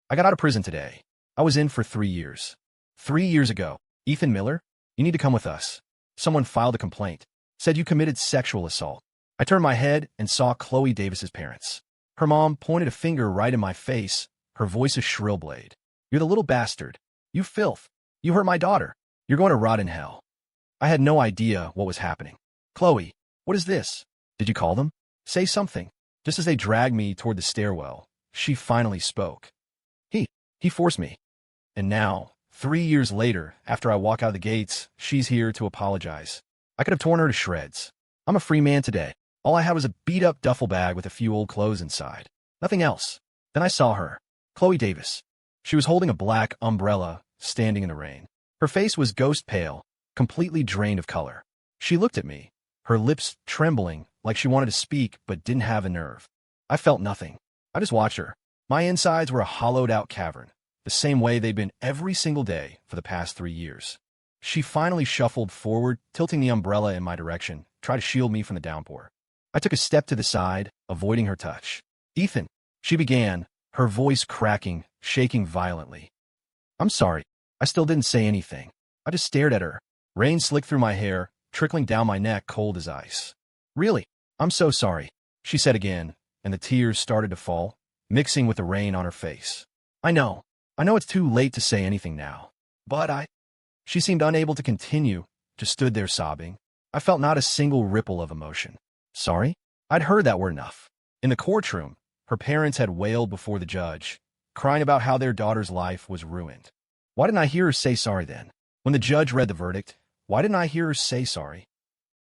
I got out of prison today. I was in for 3 years. 3 years ago. Ethan Miller? You need to come with us. Someone filed a complaint. Said you committed sexual assault. I turned my head and saw Chloe Davis's parents. Her mom pointed a finger right in my face, her voice a shrill blade. You're the little bastard. You filth. You hurt my daughter. You're going to rot in hell. I had no idea what was happening. Chloe, what is this? Did you call them? Say something. Just as they dragged me toward the stairwell, she finally spoke. He forced me. And now, 3 years later, after I walk out of the gates, she's here to apologize. I could have torn her to shreds. I'm a free man today. All I had was a beat-up duffel bag with a few old clothes inside. Nothing else. Then I saw her. Chloe Davis. She was holding a black umbrella, standing in the rain. Her face was ghost pale, completely drained of color. She looked at me, her lips trembling like she wanted to speak but didn't have a nerve. I felt nothing. I just watched her. My insides were a hollowed-out cavern, the same way they'd been every single day for the past 3 years. She finally shuffled forward, tilting the umbrella in my direction, trying to shield me from the downpour. I took a step to the side, avoiding her touch. Ethan, she began, her voice cracking, shaking violently. I'm sorry. I still didn't say anything. I just stared at her. Rain slicked through my hair, trickling down my neck cold as ice. Really? I'm so sorry, she said again, and the tears started to fall, mixing with the rain on her face. I know it's too late to say anything now. But She seemed unable to continue, just stood there sobbing. I felt not a single ripple of emotion. Sorry? I'd heard that word enough. In the courtroom, her parents had wailed before the judge, crying about how their daughter's life was ruined. Why didn't I hear her say sorry then? When the judge read the verdict, why didn't I hear her say sorry?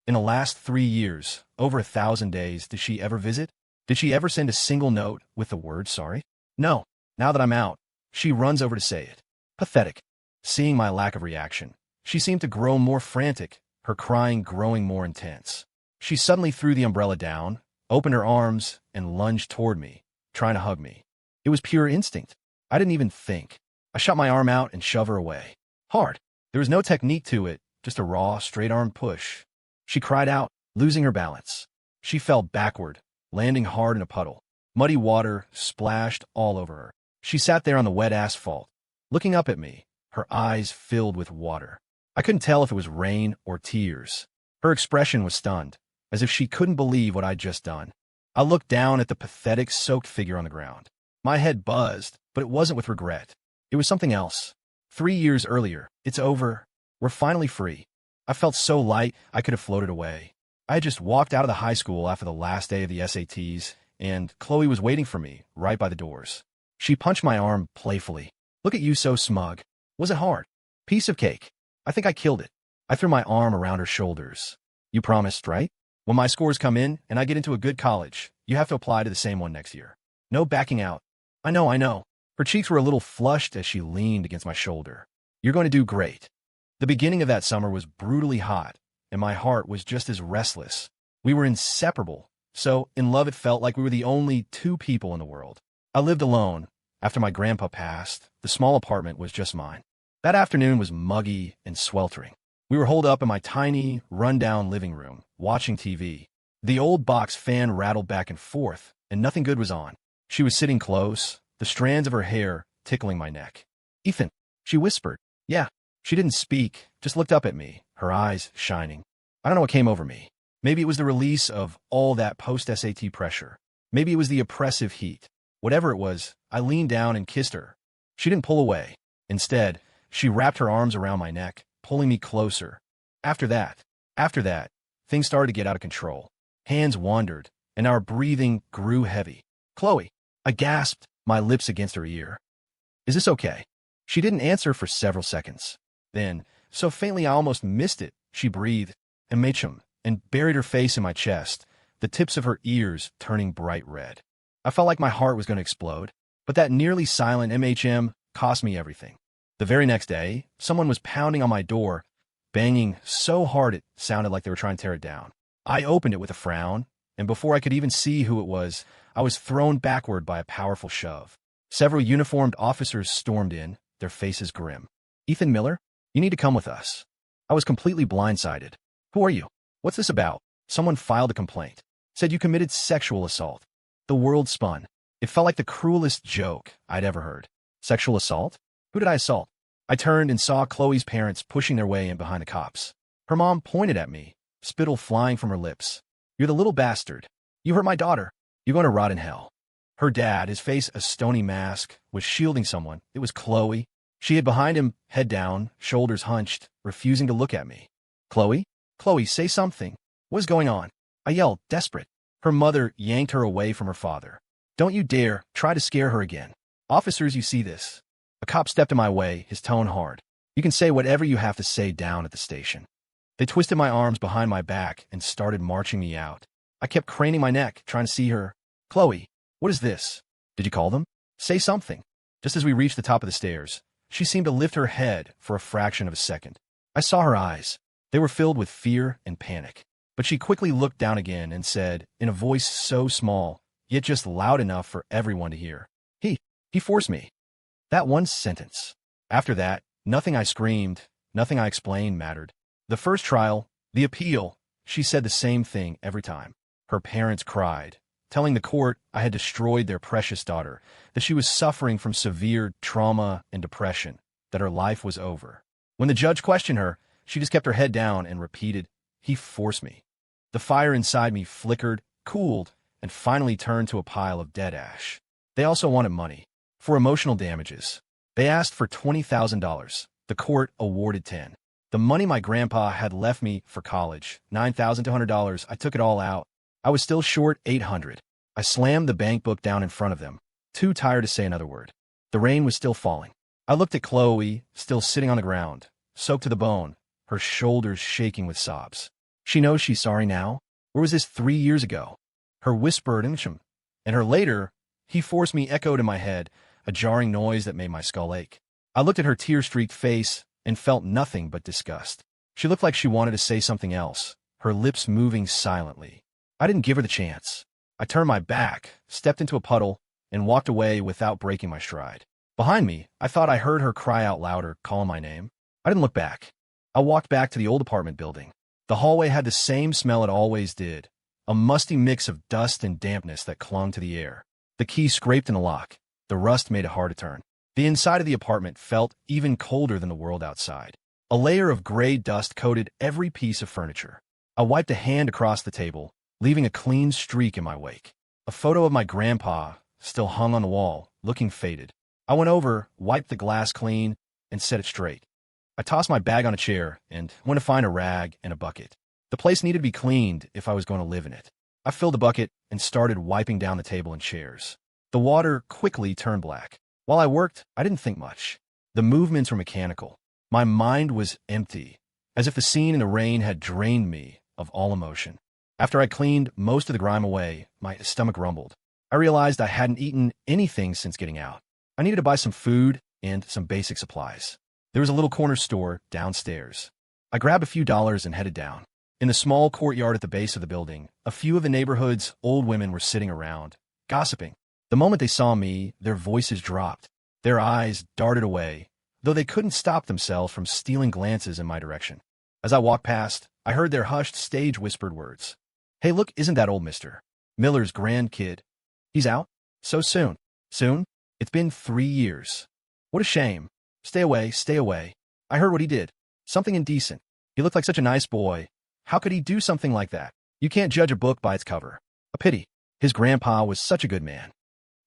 In the last 3 years, over 1,000 days, did she ever visit? Did she ever send a single note with the word sorry? No. Now that I'm out, she runs over to say it. Pathetic. Seeing my lack of reaction, she seemed to grow more frantic, her crying growing more intense. She suddenly threw the umbrella down, opened her arms, and lunged toward me, trying to hug me. It was pure instinct. I didn't even think. I shot my arm out and shoved her away. Hard. There was no technique to it, just a raw, straight-arm push. She cried out, losing her balance. She fell backward, landing hard in a puddle. Muddy water splashed all over her. She sat there on the wet asphalt, looking up at me, her eyes filled with water. I couldn't tell if it was rain or tears. Her expression was stunned, as if she couldn't believe what I'd just done. I looked down at the pathetic, soaked figure on the ground. My head buzzed, but it wasn't with regret. It was something else. 3 years earlier, it's over. We're finally free. I felt so light I could have floated away. I had just walked out of the high school after the last day of the SATs, and Chloe was waiting for me right by the doors. She punched my arm playfully. Look at you so smug. Was it hard? Piece of cake. I think I killed it. I threw my arm around her shoulders. You promised, right? When my scores come in and I get into a good college, you have to apply to the same one next year. No backing out. I know. Her cheeks were a little flushed as she leaned against my shoulder. You're going to do great. The beginning of that summer was brutally hot, and my heart was just as restless. We were inseparable, so in love it felt like we were the only two people in the world. I lived alone. After my grandpa passed, the small apartment was just mine. That afternoon was muggy and sweltering. We were holed up in my tiny, run-down living room, watching TV. The old box fan rattled back and forth, and nothing good was on. She was sitting close, the strands of her hair tickling my neck. Ethan, she whispered. Yeah. She didn't speak, just looked up at me, her eyes shining. I don't know what came over me. Maybe it was the release of all that post-SAT pressure. Maybe it was the oppressive heat. Whatever it was, I leaned down and kissed her. She didn't pull away. Instead, she wrapped her arms around my neck, pulling me closer. After that, things started to get out of control. Hands wandered, and our breathing grew heavy. Chloe, I gasped, my lips against her ear. Is this okay? She didn't answer for several seconds. Then, so faintly I almost missed it, she breathed, "MHM," and buried her face in my chest, the tips of her ears turning bright red. I felt like my heart was going to explode, but that nearly silent MHM cost me everything. The very next day, someone was pounding on my door, banging so hard it sounded like they were trying to tear it down. I opened it with a frown, and before I could even see who it was, I was thrown backward by a powerful shove. Several uniformed officers stormed in, their faces grim. Ethan Miller, you need to come with us. I was completely blindsided. Who are you? What's this about? Someone filed a complaint. Said you committed sexual assault. The world spun. It felt like the cruelest joke I'd ever heard. Sexual assault? Who did I assault? I turned and saw Chloe's parents pushing their way in behind the cops. Her mom pointed at me, spittle flying from her lips. You're the little bastard. You hurt my daughter. You're going to rot in hell. Her dad, his face a stony mask, was shielding someone. It was Chloe. She hid behind him, head down, shoulders hunched, refusing to look at me. Chloe? Chloe, say something. What is going on? I yelled, desperate. Her mother yanked her away from her father. Don't you dare try to scare her again. Officers, you see this. A cop stepped in my way, his tone hard. You can say whatever you have to say down at the station. They twisted my arms behind my back and started marching me out. I kept craning my neck, trying to see her. Chloe, what is this? Did you call them? Say something. Just as we reached the top of the stairs, she seemed to lift her head for a fraction of a second. I saw her eyes. They were filled with fear and panic. But she quickly looked down again and said, in a voice so small, yet just loud enough for everyone to hear, He forced me. That one sentence. After that, nothing I screamed, nothing I explained mattered. The first trial, the appeal, she said the same thing every time. Her parents cried, telling the court I had destroyed their precious daughter, that she was suffering from severe trauma and depression, that her life was over. When the judge questioned her, she just kept her head down and repeated, He forced me. The fire inside me flickered, cooled, and finally turned to a pile of dead ash. They also wanted money. For emotional damages. They asked for $20,000. The court awarded $10,000. The money my grandpa had left me for college, $9,200, I took it all out. I was still short $800. I slammed the bank book down in front of them, too tired to say another word. The rain was still falling. I looked at Chloe, still sitting on the ground, soaked to the bone, her shoulders shaking with sobs. She knows she's sorry now? Or was this 3 years ago? Her whispered "Inchum," and her later, "He forced me" echoed in my head, a jarring noise that made my skull ache. I looked at her tear-streaked face and felt nothing but disgust. She looked like she wanted to say something else, her lips moving silently. I didn't give her the chance. I turned my back, stepped into a puddle, and walked away without breaking my stride. Behind me, I thought I heard her cry out louder, calling my name. I didn't look back. I walked back to the old apartment building. The hallway had the same smell it always did, a musty mix of dust and dampness that clung to the air. The key scraped in the lock. The rust made it hard to turn. The inside of the apartment felt even colder than the world outside. A layer of gray dust coated every piece of furniture. I wiped a hand across the table, leaving a clean streak in my wake. A photo of my grandpa still hung on the wall, looking faded. I went over, wiped the glass clean, and set it straight. I tossed my bag on a chair and went to find a rag and a bucket. The place needed to be cleaned if I was going to live in it. I filled the bucket and started wiping down the table and chairs. The water quickly turned black. While I worked, I didn't think much. The movements were mechanical. My mind was empty, as if the scene in the rain had drained me of all emotion. After I cleaned most of the grime away, my stomach rumbled. I realized I hadn't eaten anything since getting out. I needed to buy some food and some basic supplies. There was a little corner store downstairs. I grabbed a few dollars and headed down. In the small courtyard at the base of the building, a few of the neighborhood's old women were sitting around, gossiping. The moment they saw me, their voices dropped. Their eyes darted away, though they couldn't stop themselves from stealing glances in my direction. As I walked past, I heard their hushed, stage-whispered words. Hey, look, isn't that old Mr. Miller's grandkid? He's out? So soon? Soon? It's been 3 years. What a shame. Stay away, stay away. I heard what he did. Something indecent. He looked like such a nice boy. How could he do something like that? You can't judge a book by its cover. A pity. His grandpa was such a good man.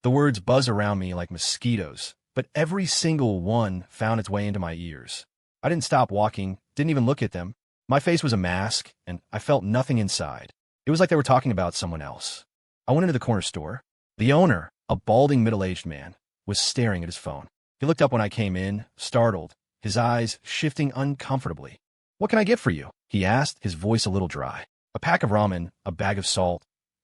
The words buzzed around me like mosquitoes, but every single one found its way into my ears. I didn't stop walking, didn't even look at them. My face was a mask, and I felt nothing inside. It was like they were talking about someone else. I went into the corner store. The owner, a balding middle-aged man, was staring at his phone. He looked up when I came in, startled, his eyes shifting uncomfortably. What can I get for you? He asked, his voice a little dry. A pack of ramen, a bag of salt,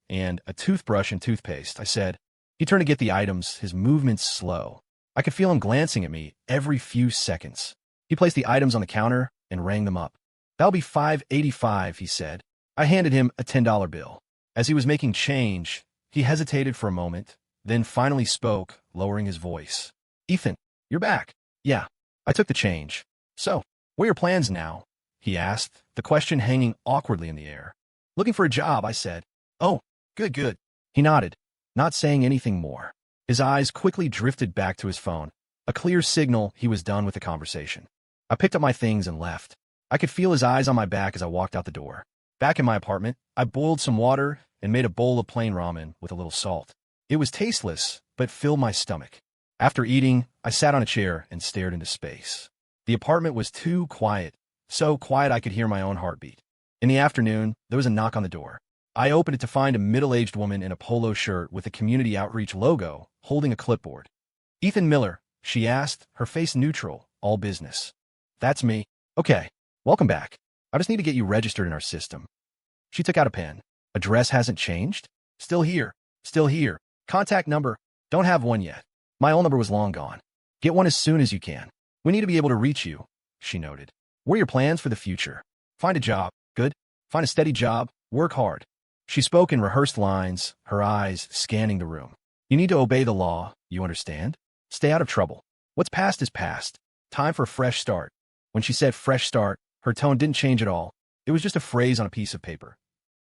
and a toothbrush and toothpaste, I said. He turned to get the items, his movements slow. I could feel him glancing at me every few seconds. He placed the items on the counter and rang them up. That'll be $5.85, he said. I handed him a $10 bill. As he was making change, he hesitated for a moment, then finally spoke, lowering his voice. Ethan, you're back. Yeah, I took the change. So, what are your plans now? He asked, the question hanging awkwardly in the air. Looking for a job, I said. Oh, good, good. He nodded, not saying anything more. His eyes quickly drifted back to his phone. A clear signal he was done with the conversation. I picked up my things and left. I could feel his eyes on my back as I walked out the door. Back in my apartment, I boiled some water and made a bowl of plain ramen with a little salt. It was tasteless, but filled my stomach. After eating, I sat on a chair and stared into space. The apartment was too quiet, so quiet I could hear my own heartbeat. In the afternoon, there was a knock on the door. I opened it to find a middle-aged woman in a polo shirt with a community outreach logo, holding a clipboard. "Ethan Miller," she asked, her face neutral, all business. "That's me." "Okay, welcome back. I just need to get you registered in our system." She took out a pen. "Address hasn't changed?" "Still here. Still here. Contact number? Don't have one yet. My old number was long gone. Get one as soon as you can. We need to be able to reach you," she noted. "What are your plans for the future?" "Find a job. Good. Find a steady job. Work hard." She spoke in rehearsed lines, her eyes scanning the room. "You need to obey the law, you understand? Stay out of trouble. What's past is past. Time for a fresh start." When she said fresh start, her tone didn't change at all. It was just a phrase on a piece of paper.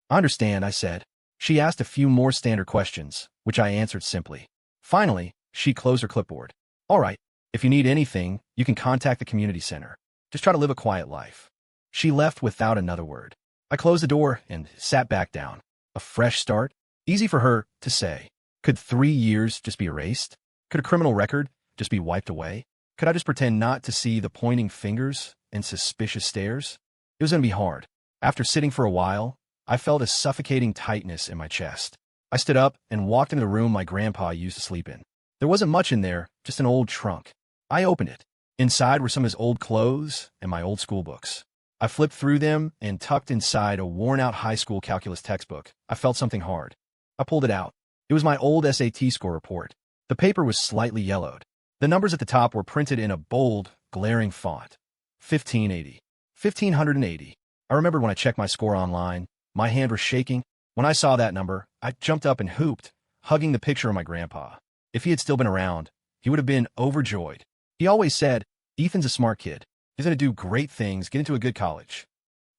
"I understand," I said. She asked a few more standard questions, which I answered simply. Finally, she closed her clipboard. "All right, if you need anything, you can contact the community center. Just try to live a quiet life." She left without another word. I closed the door and sat back down. A fresh start? Easy for her to say. Could 3 years just be erased? Could a criminal record just be wiped away? Could I just pretend not to see the pointing fingers and suspicious stares? It was going to be hard. After sitting for a while, I felt a suffocating tightness in my chest. I stood up and walked into the room my grandpa used to sleep in. There wasn't much in there, just an old trunk. I opened it. Inside were some of his old clothes and my old school books. I flipped through them and tucked inside a worn-out high school calculus textbook. I felt something hard. I pulled it out. It was my old SAT score report. The paper was slightly yellowed. The numbers at the top were printed in a bold, glaring font. 1580. 1580. I remembered when I checked my score online. My hand was shaking. When I saw that number, I jumped up and hooped, hugging the picture of my grandpa. If he had still been around, he would have been overjoyed. He always said, "Ethan's a smart kid. He's going to do great things, get into a good college."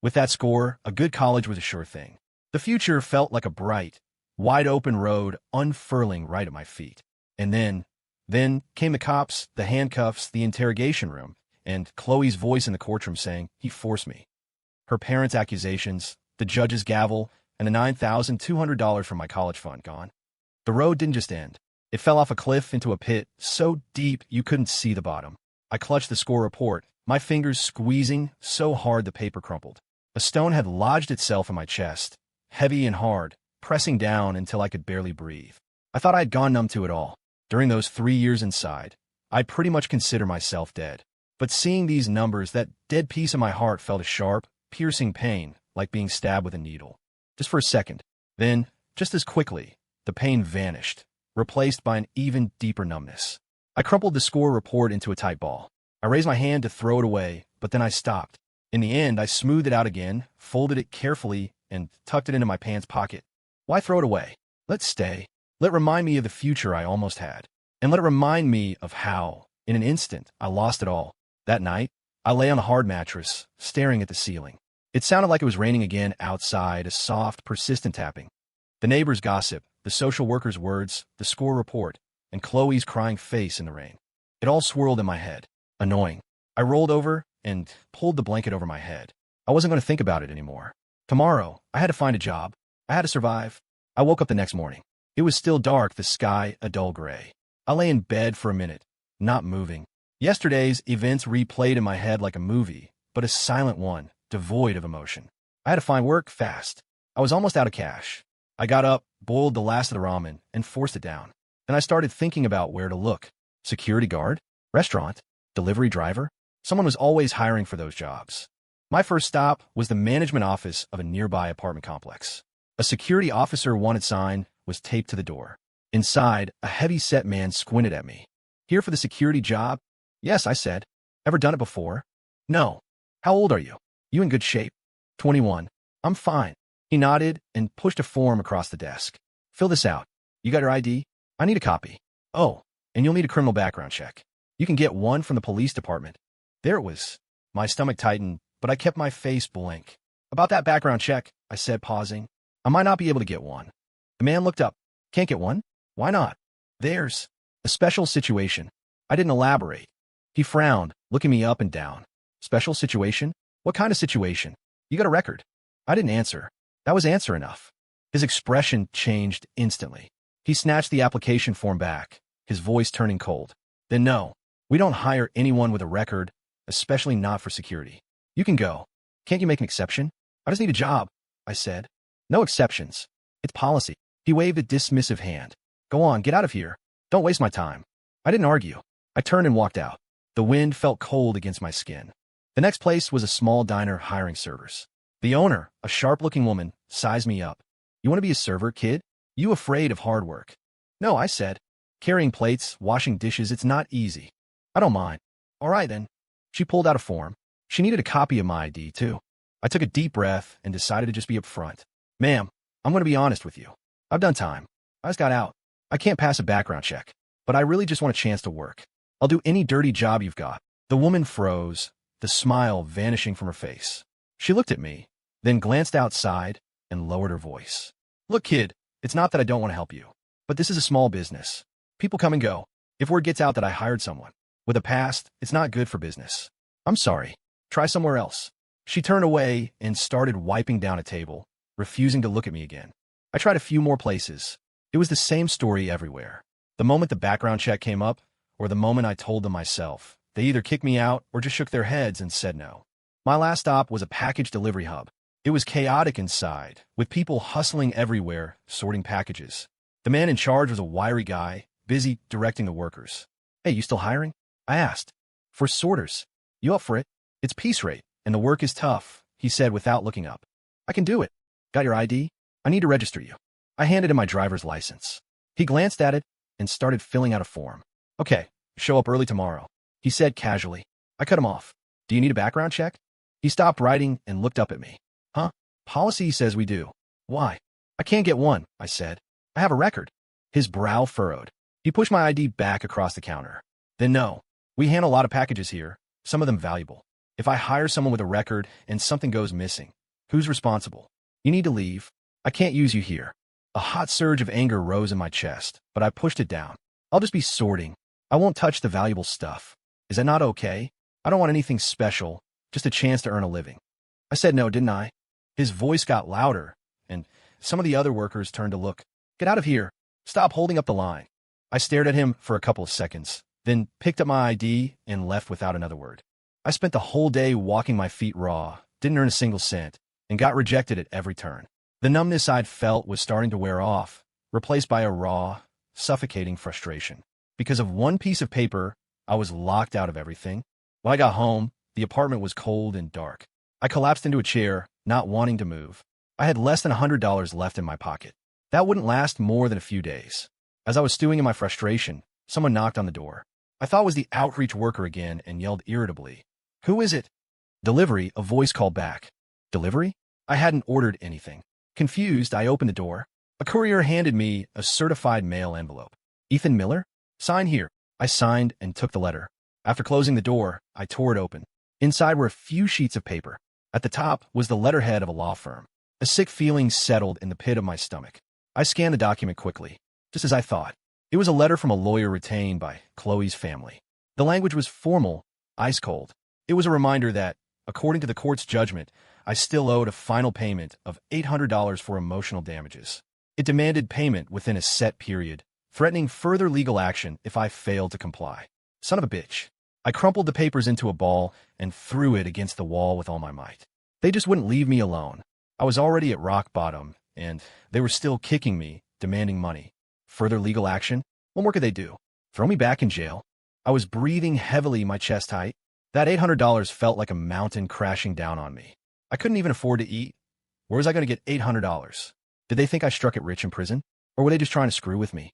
With that score, a good college was a sure thing. The future felt like a bright, wide-open road unfurling right at my feet. And then came the cops, the handcuffs, the interrogation room, and Chloe's voice in the courtroom saying, "He forced me." Her parents' accusations, the judge's gavel, and the $9,200 from my college fund gone. The road didn't just end. It fell off a cliff into a pit so deep you couldn't see the bottom. I clutched the score report, my fingers squeezing so hard the paper crumpled. A stone had lodged itself in my chest, heavy and hard, pressing down until I could barely breathe. I thought I had gone numb to it all. During those 3 years inside, I'd pretty much consider myself dead. But seeing these numbers, that dead piece of my heart felt a sharp, piercing pain, like being stabbed with a needle. Just for a second. Then, just as quickly, the pain vanished, replaced by an even deeper numbness. I crumpled the score report into a tight ball. I raised my hand to throw it away, but then I stopped. In the end, I smoothed it out again, folded it carefully, and tucked it into my pants pocket. Why throw it away? Let it stay. Let it remind me of the future I almost had. And let it remind me of how, in an instant, I lost it all. That night, I lay on a hard mattress, staring at the ceiling. It sounded like it was raining again outside, a soft, persistent tapping. The neighbor's gossip, the social worker's words, the score report, and Chloe's crying face in the rain. It all swirled in my head. Annoying. I rolled over and pulled the blanket over my head. I wasn't going to think about it anymore. Tomorrow, I had to find a job. I had to survive. I woke up the next morning. It was still dark, the sky a dull gray. I lay in bed for a minute, not moving. Yesterday's events replayed in my head like a movie, but a silent one, devoid of emotion. I had to find work fast. I was almost out of cash. I got up, boiled the last of the ramen, and forced it down. Then I started thinking about where to look. Security guard? Restaurant? Delivery driver? Someone was always hiring for those jobs. My first stop was the management office of a nearby apartment complex. A security officer wanted sign was taped to the door. Inside, a heavy-set man squinted at me. "Here for the security job?" "Yes," I said. "Ever done it before?" "No." "How old are you?" "You in good shape?" 21. "I'm fine." He nodded and pushed a form across the desk. "Fill this out. You got your ID?" "I need a copy." "Oh, and you'll need a criminal background check. You can get one from the police department." There it was. My stomach tightened, but I kept my face blank. "About that background check," I said, pausing. "I might not be able to get one." The man looked up. "Can't get one? Why not?" "There's a special situation." I didn't elaborate. He frowned, looking me up and down. Special situation? What kind of situation? You got a record? I didn't answer. That was answer enough. His expression changed instantly. He snatched the application form back, his voice turning cold. Then no, we don't hire anyone with a record, especially not for security. You can go. Can't you make an exception? I just need a job, I said. No exceptions. It's policy. He waved a dismissive hand. Go on, get out of here. Don't waste my time. I didn't argue. I turned and walked out. The wind felt cold against my skin. The next place was a small diner hiring servers. The owner, a sharp-looking woman, sized me up. You want to be a server, kid? You afraid of hard work? No, I said. Carrying plates, washing dishes, it's not easy. I don't mind. All right, then. She pulled out a form. She needed a copy of my ID, too. I took a deep breath and decided to just be upfront. Ma'am, I'm going to be honest with you. I've done time. I just got out. I can't pass a background check, but I really just want a chance to work. I'll do any dirty job you've got. The woman froze, the smile vanishing from her face. She looked at me, then glanced outside and lowered her voice. Look, kid, it's not that I don't want to help you, but this is a small business. People come and go. If word gets out that I hired someone with a past, it's not good for business. I'm sorry. Try somewhere else. She turned away and started wiping down a table, refusing to look at me again. I tried a few more places. It was the same story everywhere. The moment the background check came up, or the moment I told them myself, they either kicked me out or just shook their heads and said no. My last stop was a package delivery hub. It was chaotic inside, with people hustling everywhere, sorting packages. The man in charge was a wiry guy, busy directing the workers. Hey, you still hiring? I asked. For sorters. You up for it? It's piece rate, and the work is tough, he said without looking up. I can do it. Got your ID? I need to register you. I handed him my driver's license. He glanced at it and started filling out a form. Okay, show up early tomorrow, he said casually. I cut him off. Do you need a background check? He stopped writing and looked up at me. Huh? Policy says we do. Why? I can't get one, I said. I have a record. His brow furrowed. He pushed my ID back across the counter. Then no. We handle a lot of packages here, some of them valuable. If I hire someone with a record and something goes missing, who's responsible? You need to leave. I can't use you here. A hot surge of anger rose in my chest, but I pushed it down. I'll just be sorting. I won't touch the valuable stuff. Is that not okay? I don't want anything special, just a chance to earn a living. I said no, didn't I? His voice got louder, and some of the other workers turned to look. Get out of here. Stop holding up the line. I stared at him for a couple of seconds, then picked up my ID and left without another word. I spent the whole day walking my feet raw, didn't earn a single cent, and got rejected at every turn. The numbness I'd felt was starting to wear off, replaced by a raw, suffocating frustration. Because of one piece of paper, I was locked out of everything. When I got home, the apartment was cold and dark. I collapsed into a chair, not wanting to move. I had less than $100 left in my pocket. That wouldn't last more than a few days. As I was stewing in my frustration, someone knocked on the door. I thought it was the outreach worker again and yelled irritably, "Who is it?" Delivery, a voice called back. Delivery? I hadn't ordered anything. Confused, I opened the door. A courier handed me a certified mail envelope. Ethan Miller? Sign here. I signed and took the letter. After closing the door, I tore it open. Inside were a few sheets of paper. At the top was the letterhead of a law firm. A sick feeling settled in the pit of my stomach. I scanned the document quickly, just as I thought. It was a letter from a lawyer retained by Chloe's family. The language was formal, ice cold. It was a reminder that, according to the court's judgment, I still owed a final payment of $800 for emotional damages. It demanded payment within a set period, threatening further legal action if I failed to comply. Son of a bitch. I crumpled the papers into a ball and threw it against the wall with all my might. They just wouldn't leave me alone. I was already at rock bottom, and they were still kicking me, demanding money. Further legal action? What more could they do? Throw me back in jail? I was breathing heavily, my chest tight. That $800 felt like a mountain crashing down on me. I couldn't even afford to eat. Where was I going to get $800? Did they think I struck it rich in prison? Or were they just trying to screw with me?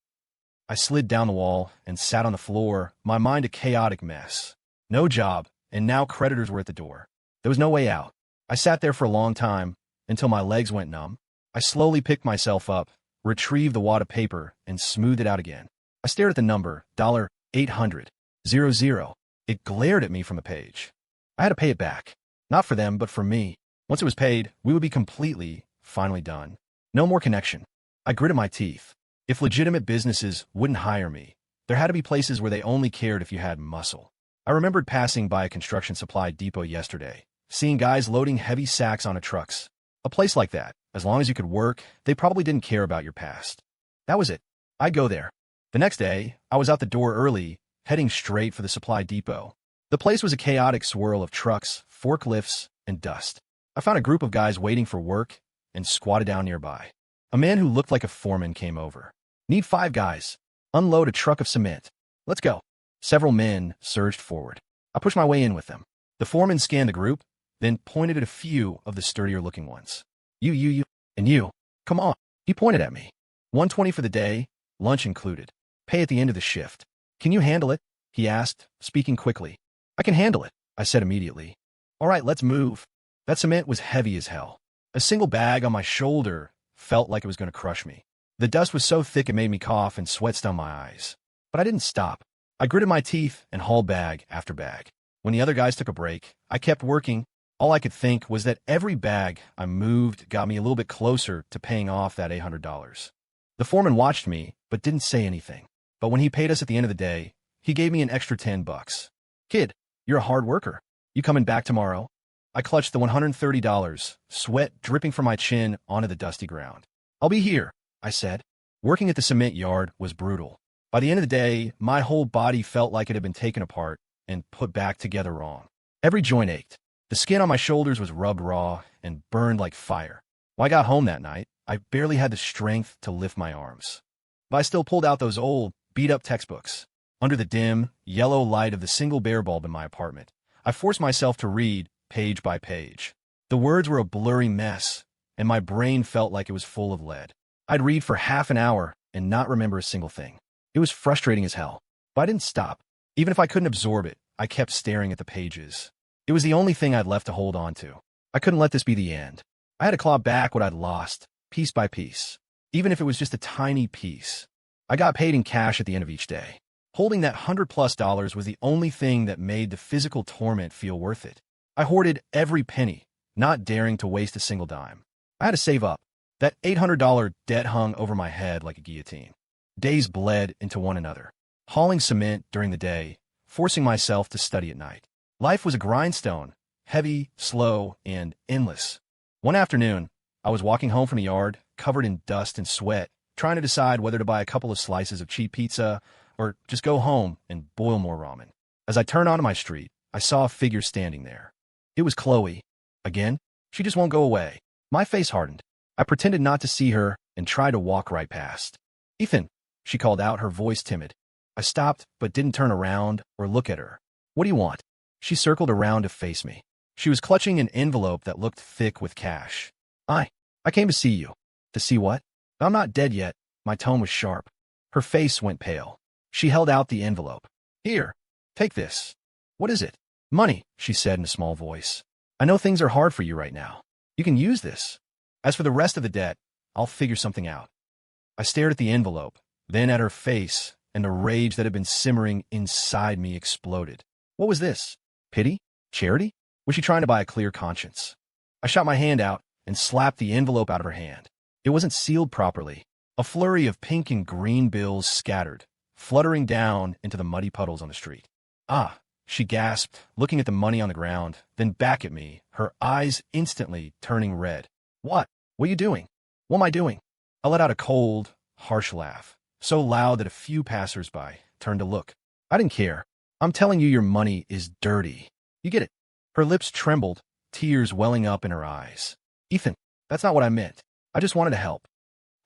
I slid down the wall and sat on the floor, my mind a chaotic mess. No job, and now creditors were at the door. There was no way out. I sat there for a long time, until my legs went numb. I slowly picked myself up, retrieved the wad of paper, and smoothed it out again. I stared at the number, $800,000. It glared at me from the page. I had to pay it back. Not for them, but for me. Once it was paid, we would be completely, finally done. No more connection. I gritted my teeth. If legitimate businesses wouldn't hire me, There had to be places where they only cared if you had muscle. I remembered passing by a construction supply depot yesterday, seeing guys loading heavy sacks onto trucks. A place like that, as long as you could work, they probably didn't care about your past. That was it. I'd go there. The next day, I was out the door early, heading straight for the supply depot. The place was a chaotic swirl of trucks, forklifts, and dust. I found a group of guys waiting for work and squatted down nearby. A man who looked like a foreman came over. Need 5 guys. Unload a truck of cement. Let's go. Several men surged forward. I pushed my way in with them. The foreman scanned the group, then pointed at a few of the sturdier-looking ones. You, and you. Come on. He pointed at me. $120 for the day, lunch included. Pay at the end of the shift. Can you handle it? He asked, speaking quickly. I can handle it, I said immediately. All right, let's move. That cement was heavy as hell. A single bag on my shoulder felt like it was going to crush me. The dust was so thick it made me cough and sweat stung my eyes. But I didn't stop. I gritted my teeth and hauled bag after bag. When the other guys took a break, I kept working. All I could think was that every bag I moved got me a little bit closer to paying off that $800. The foreman watched me, but didn't say anything. But when he paid us at the end of the day, he gave me an extra $10. Kid, you're a hard worker. You coming back tomorrow? I clutched the $130, sweat dripping from my chin onto the dusty ground. I'll be here, I said. Working at the cement yard was brutal. By the end of the day, my whole body felt like it had been taken apart and put back together wrong. Every joint ached. The skin on my shoulders was rubbed raw and burned like fire. When I got home that night, I barely had the strength to lift my arms. But I still pulled out those old, beat-up textbooks. Under the dim, yellow light of the single bare bulb in my apartment, I forced myself to read page by page. The words were a blurry mess, and my brain felt like it was full of lead. I'd read for half an hour and not remember a single thing. It was frustrating as hell, but I didn't stop. Even if I couldn't absorb it, I kept staring at the pages. It was the only thing I'd left to hold on to. I couldn't let this be the end. I had to claw back what I'd lost, piece by piece, even if it was just a tiny piece. I got paid in cash at the end of each day. Holding that $100+ was the only thing that made the physical torment feel worth it. I hoarded every penny, not daring to waste a single dime. I had to save up. That $800 debt hung over my head like a guillotine. Days bled into one another. Hauling cement during the day, forcing myself to study at night. Life was a grindstone, heavy, slow, and endless. One afternoon, I was walking home from the yard, covered in dust and sweat, trying to decide whether to buy a couple of slices of cheap pizza or just go home and boil more ramen. As I turned onto my street, I saw a figure standing there. It was Chloe. Again, she just won't go away. My face hardened. I pretended not to see her and tried to walk right past. Ethan, she called out, her voice timid. I stopped, but didn't turn around or look at her. What do you want? She circled around to face me. She was clutching an envelope that looked thick with cash. I came to see you. To see what? I'm not dead yet. My tone was sharp. Her face went pale. She held out the envelope. Here, take this. What is it? Money, she said in a small voice. I know things are hard for you right now. You can use this. As for the rest of the debt, I'll figure something out. I stared at the envelope, then at her face, and the rage that had been simmering inside me exploded. What was this? Pity? Charity? Was she trying to buy a clear conscience? I shot my hand out and slapped the envelope out of her hand. It wasn't sealed properly. A flurry of pink and green bills scattered, fluttering down into the muddy puddles on the street. Ah, she gasped, looking at the money on the ground, then back at me, her eyes instantly turning red. What? What are you doing? What am I doing? I let out a cold, harsh laugh, so loud that a few passers-by turned to look. I didn't care. I'm telling you your money is dirty. You get it? Her lips trembled, tears welling up in her eyes. Ethan, that's not what I meant. I just wanted to help.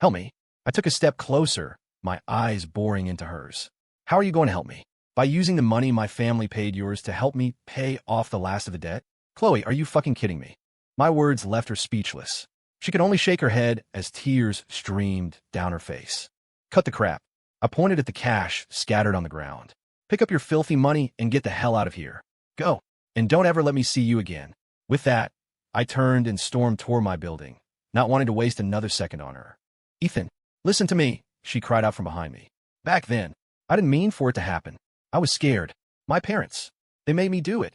Help me? I took a step closer, my eyes boring into hers. How are you going to help me? By using the money my family paid yours to help me pay off the last of the debt? Chloe, are you fucking kidding me? My words left her speechless. She could only shake her head as tears streamed down her face. Cut the crap. I pointed at the cash scattered on the ground. Pick up your filthy money and get the hell out of here. Go. And don't ever let me see you again. With that, I turned and stormed toward my building, not wanting to waste another second on her. Ethan, listen to me, she cried out from behind me. Back then, I didn't mean for it to happen. I was scared. My parents. They made me do it.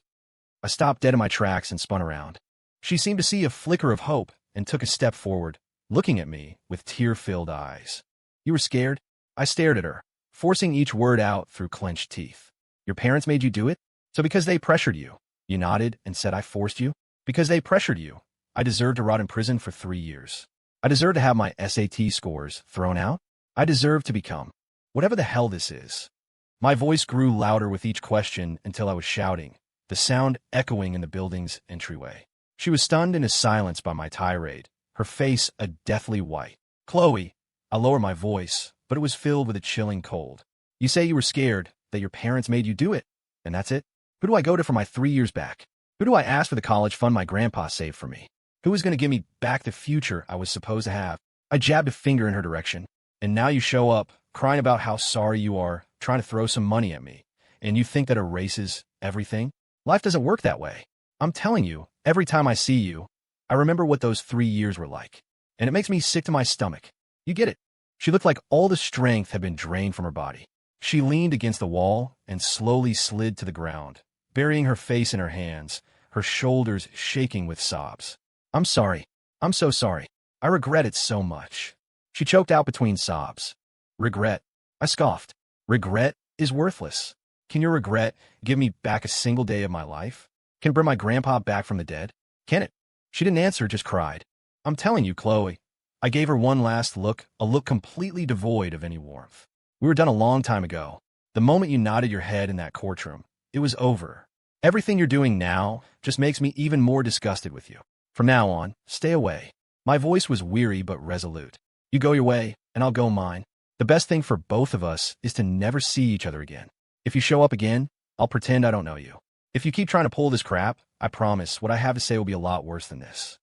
I stopped dead in my tracks and spun around. She seemed to see a flicker of hope and took a step forward, looking at me with tear-filled eyes. You were scared? I stared at her, forcing each word out through clenched teeth. Your parents made you do it? So because they pressured you, you nodded and said I forced you? Because they pressured you, I deserve to rot in prison for 3 years. I deserve to have my SAT scores thrown out. I deserve to become whatever the hell this is. My voice grew louder with each question until I was shouting, the sound echoing in the building's entryway. She was stunned into silence by my tirade, her face a deathly white. Chloe, I lowered my voice, but it was filled with a chilling cold. You say you were scared, that your parents made you do it, and that's it? Who do I go to for my 3 years back? Who do I ask for the college fund my grandpa saved for me? Who is going to give me back the future I was supposed to have? I jabbed a finger in her direction. And now you show up, crying about how sorry you are, trying to throw some money at me. And you think that erases everything? Life doesn't work that way. I'm telling you, every time I see you, I remember what those 3 years were like. And it makes me sick to my stomach. You get it. She looked like all the strength had been drained from her body. She leaned against the wall and slowly slid to the ground, burying her face in her hands, her shoulders shaking with sobs. I'm sorry. I'm so sorry. I regret it so much. She choked out between sobs. Regret. I scoffed. Regret is worthless. Can your regret give me back a single day of my life? Can it bring my grandpa back from the dead? Can it? She didn't answer, just cried. I'm telling you, Chloe. I gave her one last look, a look completely devoid of any warmth. We were done a long time ago. The moment you nodded your head in that courtroom, it was over. Everything you're doing now just makes me even more disgusted with you. From now on, stay away. My voice was weary but resolute. You go your way, and I'll go mine. The best thing for both of us is to never see each other again. If you show up again, I'll pretend I don't know you. If you keep trying to pull this crap, I promise what I have to say will be a lot worse than this.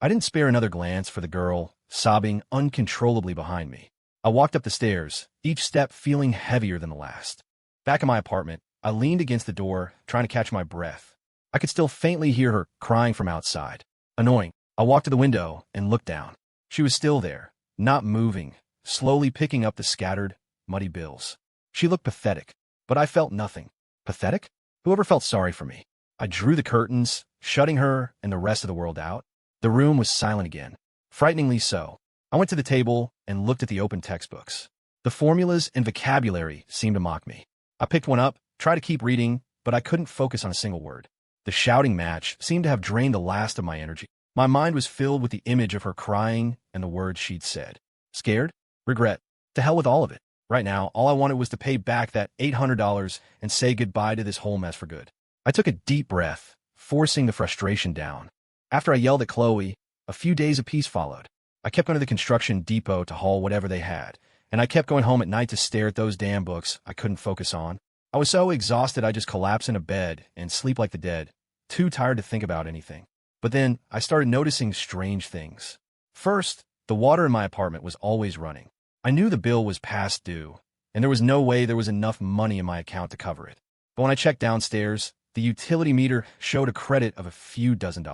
I didn't spare another glance for the girl, sobbing uncontrollably behind me. I walked up the stairs, each step feeling heavier than the last. Back in my apartment, I leaned against the door, trying to catch my breath. I could still faintly hear her crying from outside. Annoying. I walked to the window and looked down. She was still there, not moving, slowly picking up the scattered, muddy bills. She looked pathetic, but I felt nothing. Pathetic? Whoever felt sorry for me? I drew the curtains, shutting her and the rest of the world out. The room was silent again, frighteningly so. I went to the table and looked at the open textbooks. The formulas and vocabulary seemed to mock me. I picked one up, tried to keep reading, but I couldn't focus on a single word. The shouting match seemed to have drained the last of my energy. My mind was filled with the image of her crying and the words she'd said. Scared? Regret? To hell with all of it. Right now, all I wanted was to pay back that $800 and say goodbye to this whole mess for good. I took a deep breath, forcing the frustration down. After I yelled at Chloe, a few days of peace followed. I kept going to the construction depot to haul whatever they had, and I kept going home at night to stare at those damn books I couldn't focus on. I was so exhausted I just collapsed in a bed and sleep like the dead, too tired to think about anything. But then I started noticing strange things. First, the water in my apartment was always running. I knew the bill was past due, and there was no way there was enough money in my account to cover it. But when I checked downstairs, the utility meter showed a credit of a few $dozen.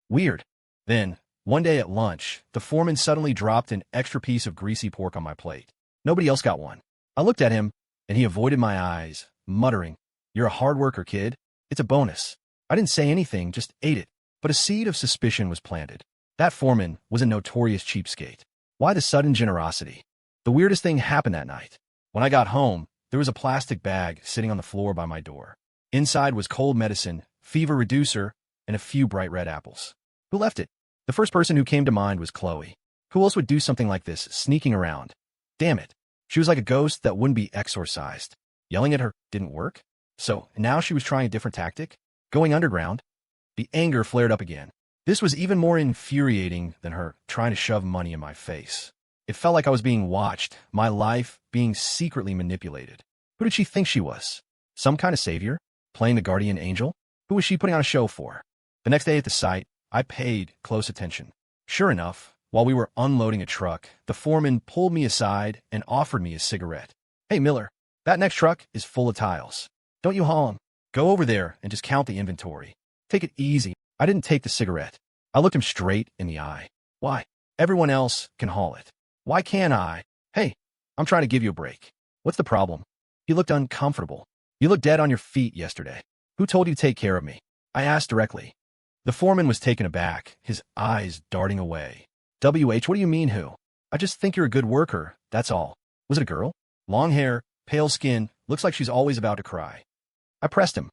Weird. Then, one day at lunch, the foreman suddenly dropped an extra piece of greasy pork on my plate. Nobody else got one. I looked at him, and he avoided my eyes, muttering, "You're a hard worker, kid. It's a bonus." I didn't say anything, just ate it. But a seed of suspicion was planted. That foreman was a notorious cheapskate. Why the sudden generosity? The weirdest thing happened that night. When I got home, there was a plastic bag sitting on the floor by my door. Inside was cold medicine, fever reducer, and a few bright red apples. Who left it? The first person who came to mind was Chloe. Who else would do something like this, sneaking around? Damn it. She was like a ghost that wouldn't be exorcised. Yelling at her didn't work. So now she was trying a different tactic? Going underground? The anger flared up again. This was even more infuriating than her trying to shove money in my face. It felt like I was being watched, my life being secretly manipulated. Who did she think she was? Some kind of savior? Playing the guardian angel? Who was she putting on a show for? The next day at the site, I paid close attention. Sure enough, while we were unloading a truck, the foreman pulled me aside and offered me a cigarette. "Hey, Miller, that next truck is full of tiles. Don't you haul 'em. Go over there and just count the inventory. Take it easy." I didn't take the cigarette. I looked him straight in the eye. Why? Everyone else can haul it. Why can't I? Hey, I'm trying to give you a break. What's the problem? He looked uncomfortable. You looked dead on your feet yesterday. Who told you to take care of me? I asked directly. The foreman was taken aback, his eyes darting away. "WH, what do you mean who? I just think you're a good worker, that's all." Was it a girl? Long hair, Pale skin, looks like she's always about to cry. I pressed him.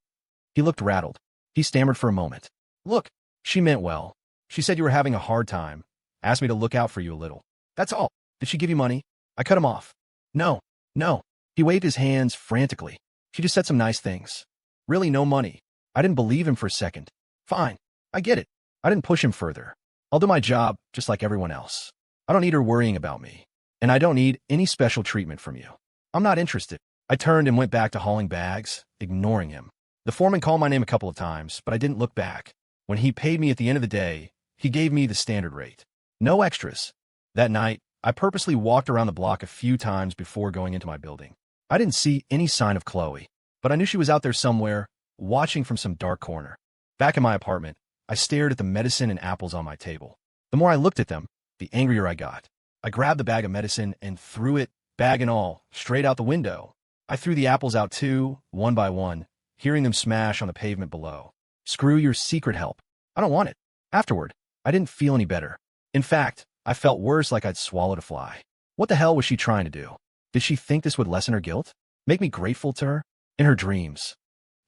He looked rattled. He stammered for a moment. Look, she meant well. She said you were having a hard time. Asked me to look out for you a little. That's all. Did she give you money? I cut him off. No, no. He waved his hands frantically. She just said some nice things. Really, no money. I didn't believe him for a second. Fine. I get it. I didn't push him further. I'll do my job just like everyone else. I don't need her worrying about me. And I don't need any special treatment from you. I'm not interested. I turned and went back to hauling bags, ignoring him. The foreman called my name a couple of times, but I didn't look back. When he paid me at the end of the day, he gave me the standard rate. No extras. That night, I purposely walked around the block a few times before going into my building. I didn't see any sign of Chloe, but I knew she was out there somewhere, watching from some dark corner. Back in my apartment, I stared at the medicine and apples on my table. The more I looked at them, the angrier I got. I grabbed the bag of medicine and threw it, bag and all, straight out the window. I threw the apples out too, one by one, hearing them smash on the pavement below. Screw your secret help. I don't want it. Afterward, I didn't feel any better. In fact, I felt worse, like I'd swallowed a fly. What the hell was she trying to do? Did she think this would lessen her guilt? Make me grateful to her? In her dreams.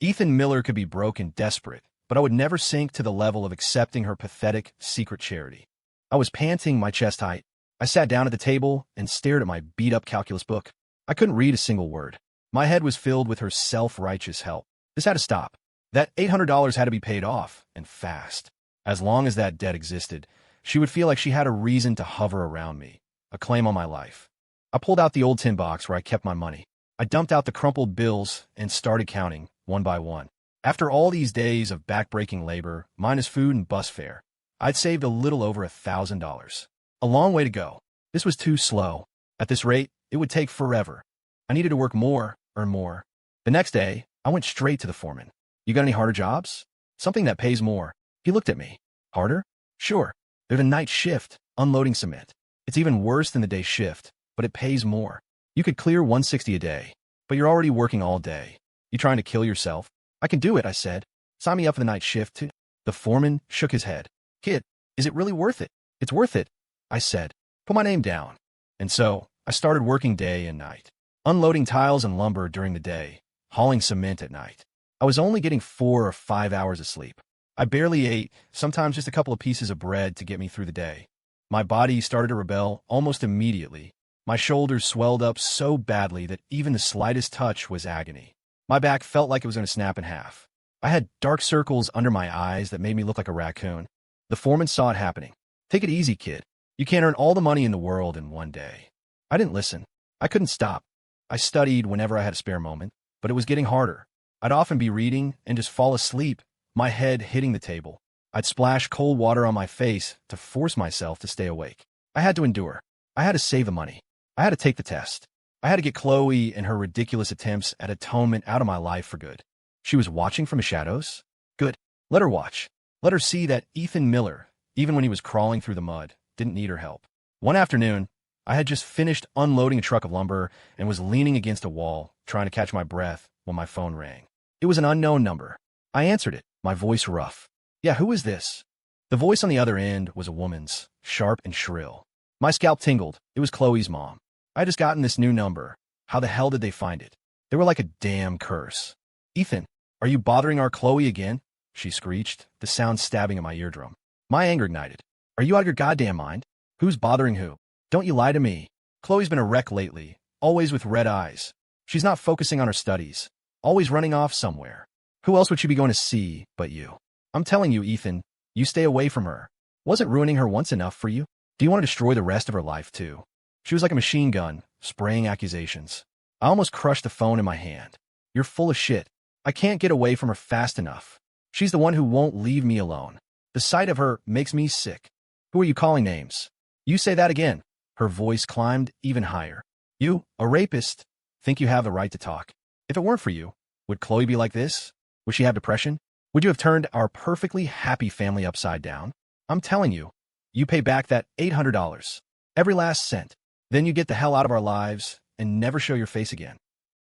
Ethan Miller could be broke and desperate, but I would never sink to the level of accepting her pathetic secret charity. I was panting, my chest tight. I sat down at the table and stared at my beat-up calculus book. I couldn't read a single word. My head was filled with her self-righteous help. This had to stop. That $800 had to be paid off, and fast. As long as that debt existed, she would feel like she had a reason to hover around me, a claim on my life. I pulled out the old tin box where I kept my money. I dumped out the crumpled bills and started counting, one by one. After all these days of back-breaking labor, minus food and bus fare, I'd saved a little over $1,000. A long way to go. This was too slow. At this rate, it would take forever. I needed to work more, earn more. The next day, I went straight to the foreman. You got any harder jobs? Something that pays more. He looked at me. Harder? Sure. They're the night shift, unloading cement. It's even worse than the day shift, but it pays more. You could clear 160 a day, but you're already working all day. You trying to kill yourself? I can do it, I said. Sign me up for the night shift too. The foreman shook his head. Kid, is it really worth it? It's worth it, I said. Put my name down. And so, I started working day and night. Unloading tiles and lumber during the day, hauling cement at night. I was only getting 4 or 5 hours of sleep. I barely ate, sometimes just a couple of pieces of bread to get me through the day. My body started to rebel almost immediately. My shoulders swelled up so badly that even the slightest touch was agony. My back felt like it was going to snap in half. I had dark circles under my eyes that made me look like a raccoon. The foreman saw it happening. Take it easy, kid. You can't earn all the money in the world in one day. I didn't listen. I couldn't stop. I studied whenever I had a spare moment, but it was getting harder. I'd often be reading and just fall asleep, my head hitting the table. I'd splash cold water on my face to force myself to stay awake. I had to endure. I had to save the money. I had to take the test. I had to get Chloe and her ridiculous attempts at atonement out of my life for good. She was watching from the shadows? Good. Let her watch. Let her see that Ethan Miller, even when he was crawling through the mud, didn't need her help. One afternoon, I had just finished unloading a truck of lumber and was leaning against a wall, trying to catch my breath when my phone rang. It was an unknown number. I answered it, my voice rough. Yeah, who is this? The voice on the other end was a woman's, sharp and shrill. My scalp tingled. It was Chloe's mom. I had just gotten this new number. How the hell did they find it? They were like a damn curse. Ethan, are you bothering our Chloe again? She screeched, the sound stabbing at my eardrum. My anger ignited. Are you out of your goddamn mind? Who's bothering who? Don't you lie to me. Chloe's been a wreck lately, always with red eyes. She's not focusing on her studies, always running off somewhere. Who else would she be going to see but you? I'm telling you, Ethan, you stay away from her. Wasn't ruining her once enough for you? Do you want to destroy the rest of her life too? She was like a machine gun, spraying accusations. I almost crushed the phone in my hand. You're full of shit. I can't get away from her fast enough. She's the one who won't leave me alone. The sight of her makes me sick. Who are you calling names? You say that again. Her voice climbed even higher. You, a rapist, think you have the right to talk. If it weren't for you, would Chloe be like this? Would she have depression? Would you have turned our perfectly happy family upside down? I'm telling you, you pay back that $800. Every last cent. Then you get the hell out of our lives and never show your face again.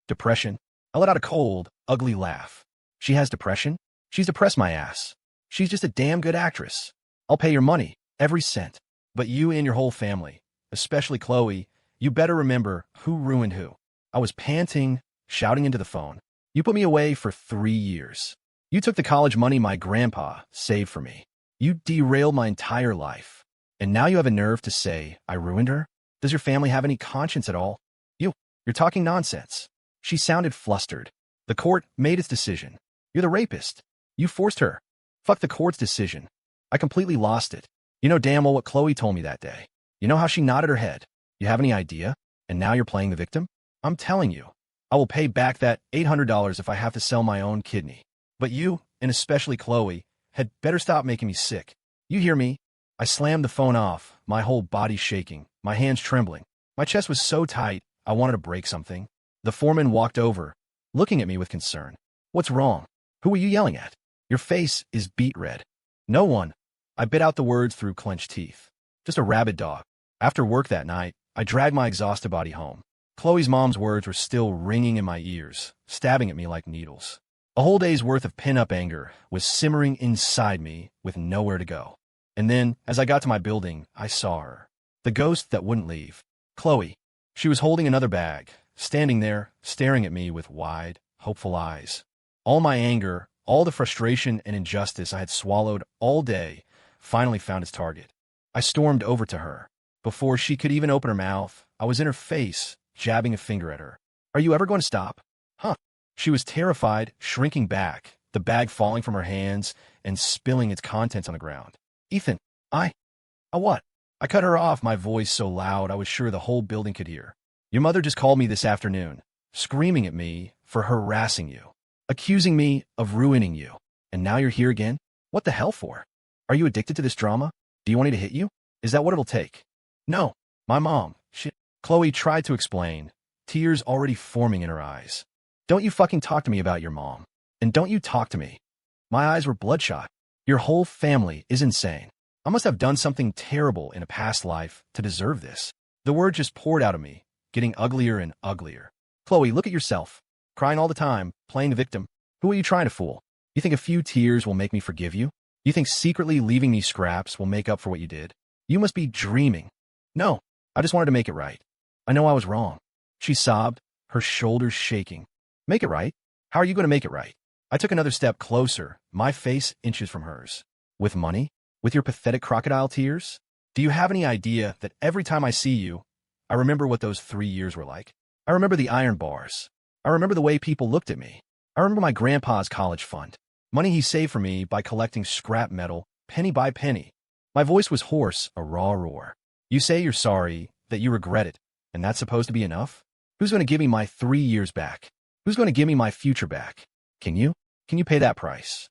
Depression? I let out a cold, ugly laugh. She has depression? She's depressed my ass. She's just a damn good actress. I'll pay your money, every cent. But you and your whole family, especially Chloe, you better remember who ruined who. I was panting, shouting into the phone. You put me away for 3 years. You took the college money my grandpa saved for me. You derailed my entire life. And now you have a nerve to say I ruined her? Does your family have any conscience at all? You're talking nonsense. She sounded flustered. The court made its decision. You're the rapist. You forced her. Fuck the court's decision. I completely lost it. You know damn well what Chloe told me that day. You know how she nodded her head. You have any idea? And now you're playing the victim? I'm telling you, I will pay back that $800 if I have to sell my own kidney. But you, and especially Chloe, had better stop making me sick. You hear me? I slammed the phone off, my whole body shaking, my hands trembling. My chest was so tight, I wanted to break something. The foreman walked over, looking at me with concern. What's wrong? Who are you yelling at? Your face is beet red. No one. I bit out the words through clenched teeth. Just a rabid dog. After work that night, I dragged my exhausted body home. Chloe's mom's words were still ringing in my ears, stabbing at me like needles. A whole day's worth of pin-up anger was simmering inside me with nowhere to go. And then, as I got to my building, I saw her. The ghost that wouldn't leave. Chloe. She was holding another bag, standing there, staring at me with wide, hopeful eyes. All my anger, all the frustration and injustice I had swallowed all day, finally found its target. I stormed over to her. Before she could even open her mouth, I was in her face, jabbing a finger at her. Are you ever going to stop? Huh? She was terrified, shrinking back, the bag falling from her hands and spilling its contents on the ground. Ethan, what? I cut her off, my voice so loud I was sure the whole building could hear. Your mother just called me this afternoon, screaming at me for harassing you, accusing me of ruining you. And now you're here again? What the hell for? Are you addicted to this drama? Do you want me to hit you? Is that what it'll take? No, my mom. Shit. Chloe tried to explain, tears already forming in her eyes. Don't you fucking talk to me about your mom. And don't you talk to me. My eyes were bloodshot. Your whole family is insane. I must have done something terrible in a past life to deserve this. The word just poured out of me, getting uglier and uglier. Chloe, look at yourself. Crying all the time, playing the victim. Who are you trying to fool? You think a few tears will make me forgive you? You think secretly leaving me scraps will make up for what you did? You must be dreaming. No, I just wanted to make it right. I know I was wrong. She sobbed, her shoulders shaking. Make it right? How are you going to make it right? I took another step closer, my face inches from hers. With money? With your pathetic crocodile tears? Do you have any idea that every time I see you, I remember what those 3 years were like? I remember the iron bars. I remember the way people looked at me. I remember my grandpa's college fund. Money he saved for me by collecting scrap metal, penny by penny. My voice was hoarse, a raw roar. You say you're sorry, that you regret it, and that's supposed to be enough? Who's going to give me my 3 years back? Who's going to give me my future back? Can you? Can you pay that price?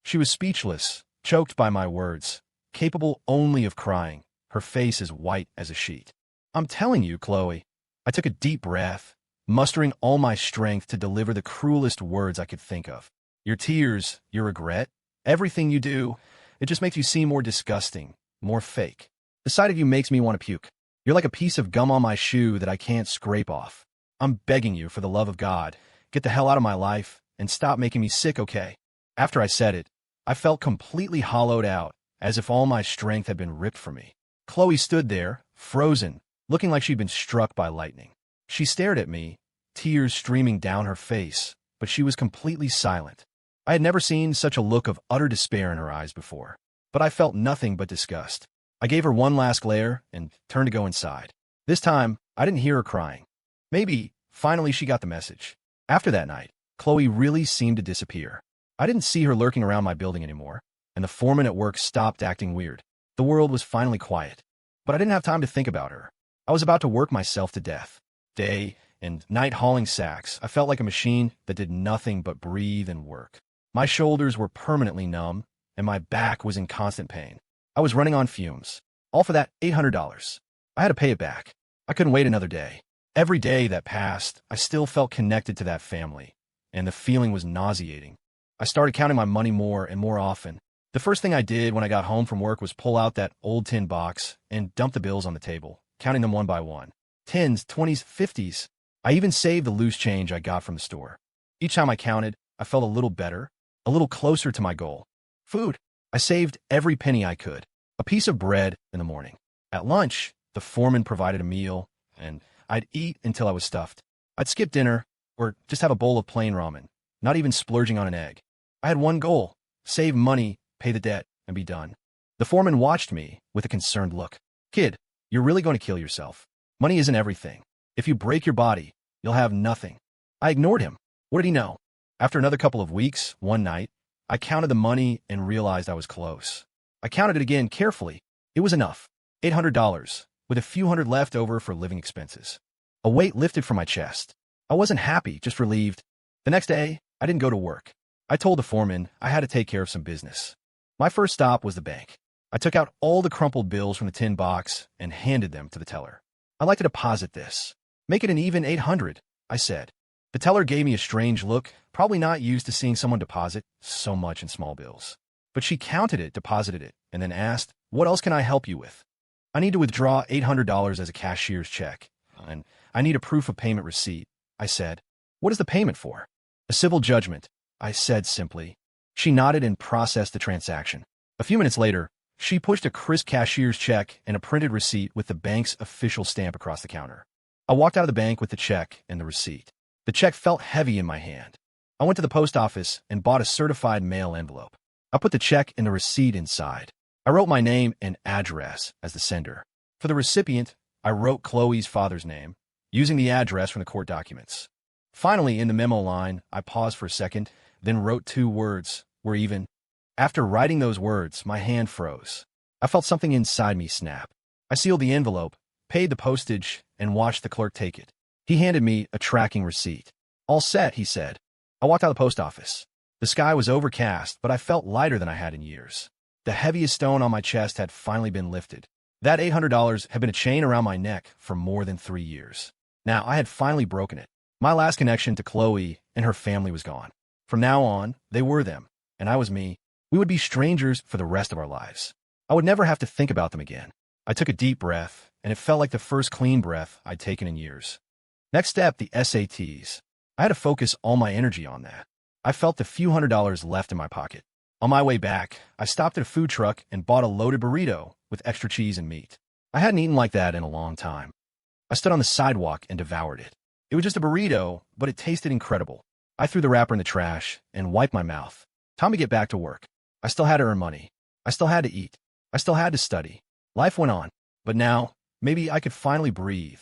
She was speechless, choked by my words, capable only of crying, her face as white as a sheet. I'm telling you, Chloe. I took a deep breath, mustering all my strength to deliver the cruelest words I could think of. Your tears, your regret, everything you do, it just makes you seem more disgusting, more fake. The sight of you makes me want to puke. You're like a piece of gum on my shoe that I can't scrape off. I'm begging you, for the love of God, get the hell out of my life and stop making me sick, okay? After I said it, I felt completely hollowed out, as if all my strength had been ripped from me. Chloe stood there, frozen, looking like she'd been struck by lightning. She stared at me, tears streaming down her face, but she was completely silent. I had never seen such a look of utter despair in her eyes before, but I felt nothing but disgust. I gave her one last glare and turned to go inside. This time, I didn't hear her crying. Maybe, finally she got the message. After that night, Chloe really seemed to disappear. I didn't see her lurking around my building anymore, and the foreman at work stopped acting weird. The world was finally quiet. But I didn't have time to think about her. I was about to work myself to death. Day and night hauling sacks, I felt like a machine that did nothing but breathe and work. My shoulders were permanently numb, and my back was in constant pain. I was running on fumes, all for that $800. I had to pay it back. I couldn't wait another day. Every day that passed, I still felt connected to that family, and the feeling was nauseating. I started counting my money more and more often. The first thing I did when I got home from work was pull out that old tin box and dump the bills on the table, counting them one by one. 10s, 20s, 50s. I even saved the loose change I got from the store. Each time I counted, I felt a little better, a little closer to my goal. Food. I saved every penny I could. A piece of bread in the morning. At lunch, the foreman provided a meal, and I'd eat until I was stuffed. I'd skip dinner or just have a bowl of plain ramen, not even splurging on an egg. I had one goal: save money, pay the debt, and be done. The foreman watched me with a concerned look. Kid, you're really going to kill yourself. Money isn't everything. If you break your body, you'll have nothing. I ignored him. What did he know? After another couple of weeks, one night, I counted the money and realized I was close. I counted it again carefully. It was enough. $800, with a few hundred left over for living expenses. A weight lifted from my chest. I wasn't happy, just relieved. The next day, I didn't go to work. I told the foreman I had to take care of some business. My first stop was the bank. I took out all the crumpled bills from the tin box and handed them to the teller. I'd like to deposit this. Make it an even 800, I said. The teller gave me a strange look, probably not used to seeing someone deposit so much in small bills. But she counted it, deposited it, and then asked, "What else can I help you with?" "I need to withdraw $800 as a cashier's check, and I need a proof of payment receipt," I said. "What is the payment for?" "A civil judgment," I said simply. She nodded and processed the transaction. A few minutes later, she pushed a crisp cashier's check and a printed receipt with the bank's official stamp across the counter. I walked out of the bank with the check and the receipt. The check felt heavy in my hand. I went to the post office and bought a certified mail envelope. I put the check and the receipt inside. I wrote my name and address as the sender. For the recipient, I wrote Chloe's father's name, using the address from the court documents. Finally, in the memo line, I paused for a second, then wrote 2 words: "We're even." After writing those words, my hand froze. I felt something inside me snap. I sealed the envelope, paid the postage, and watched the clerk take it. He handed me a tracking receipt. "All set," he said. I walked out of the post office. The sky was overcast, but I felt lighter than I had in years. The heaviest stone on my chest had finally been lifted. That $800 had been a chain around my neck for more than 3 years. Now I had finally broken it. My last connection to Chloe and her family was gone. From now on, they were them, and I was me. We would be strangers for the rest of our lives. I would never have to think about them again. I took a deep breath, and it felt like the first clean breath I'd taken in years. Next step, the SATs. I had to focus all my energy on that. I felt the few $100s left in my pocket. On my way back, I stopped at a food truck and bought a loaded burrito with extra cheese and meat. I hadn't eaten like that in a long time. I stood on the sidewalk and devoured it. It was just a burrito, but it tasted incredible. I threw the wrapper in the trash and wiped my mouth. Time to get back to work. I still had to earn money. I still had to eat. I still had to study. Life went on. But now, maybe I could finally breathe.